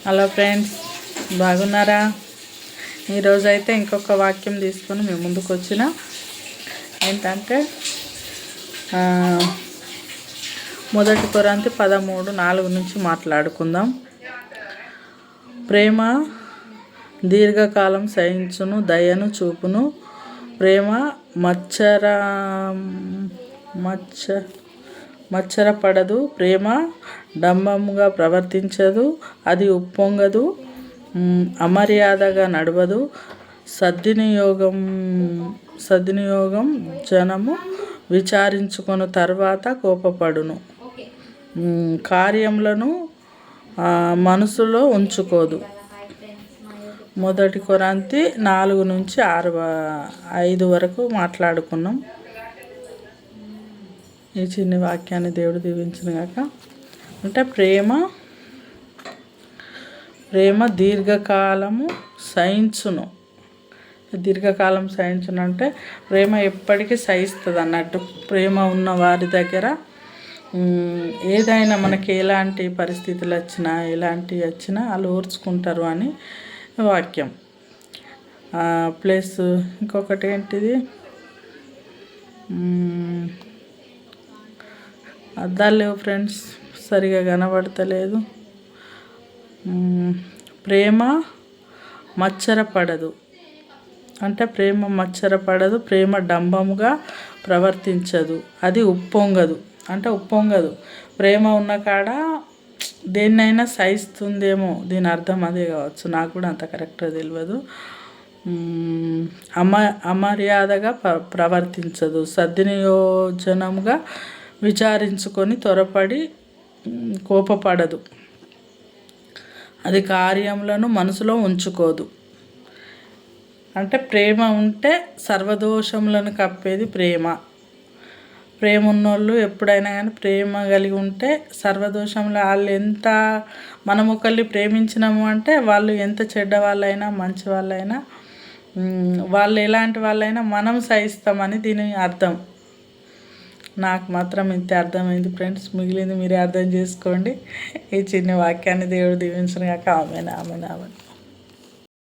Hello friends, బాగున్నారా? ఈరోజు అయితే ఇంకొక వాక్యం తీసుకొని మేము ముందుకు వచ్చిన ఏంటంటే మొదటి కొరింథీ 13:4 నుంచి మాట్లాడుకుందాం. ప్రేమ దీర్ఘకాలం సహించును, దయను చూపును. ప్రేమ మచ్చరపడదు. ప్రేమ డంబముగా ప్రవర్తించదు. అది ఉప్పొంగదు, అమర్యాదగా నడవదు. సద్వినియోగం జనము విచారించుకొని తర్వాత కోపపడును. కార్యములను మనసులో ఉంచుకోదు. మొదటి కొరింథీ 4 నుంచి 5 వరకు మాట్లాడుకున్నాం. ఈ చిన్న వాక్యాన్ని దేవుడు దీవించును గాక. అంటే ప్రేమ దీర్ఘకాలము సహించును. దీర్ఘకాలం సహించును అంటే ప్రేమ ఎప్పటికీ సహిస్తుంది అన్నట్టు. ప్రేమ ఉన్న వారి దగ్గర ఏదైనా మనకి ఎలాంటి పరిస్థితులు వచ్చినా ఎలాంటివి వచ్చినా వాళ్ళు ఓర్చుకుంటారు అని వాక్యం. ప్లస్ ఇంకొకటి ఏంటిది, అద్దాలు లేవు ఫ్రెండ్స్, సరిగా కనబడతలేదు. ప్రేమ మచ్చరపడదు అంటే ప్రేమ మచ్చరపడదు. ప్రేమ డంబముగా ప్రవర్తించదు. అది ఉప్పొంగదు అంటే ఉప్పొంగదు. ప్రేమ ఉన్న కాడ దేన్నైనా సహిస్తుందేమో, దీని అర్థం అదే కావచ్చు. నాకు కూడా అంత కరెక్ట్గా తెలియదు. అమర్యాదగా ప్రవర్తించదు. సద్వినియోజనముగా విచారించుకొని త్వరపడి కోపపడదు. అది కార్యములను మనసులో ఉంచుకోదు. అంటే ప్రేమ ఉంటే సర్వదోషములను కప్పేది ప్రేమ. ప్రేమ ఉన్నోళ్ళు ఎప్పుడైనా కానీ ప్రేమ కలిగి ఉంటే సర్వదోషంలో వాళ్ళు ఎంత మనం ఒకరిని ప్రేమించినాము అంటే వాళ్ళు ఎంత చెడ్డ వాళ్ళైనా మంచి వాళ్ళైనా వాళ్ళు ఎలాంటి వాళ్ళైనా మనం సహిస్తామని దీని అర్థం. నాకు మాత్రం ఇంత అర్థమైంది ఫ్రెండ్స్. మిగిలింది మీరే అర్థం చేసుకోండి. ఈ చిన్న వాక్యాన్ని దేవుడు దీవించును గాక. ఆమేన్, ఆమేన్, ఆమేన్.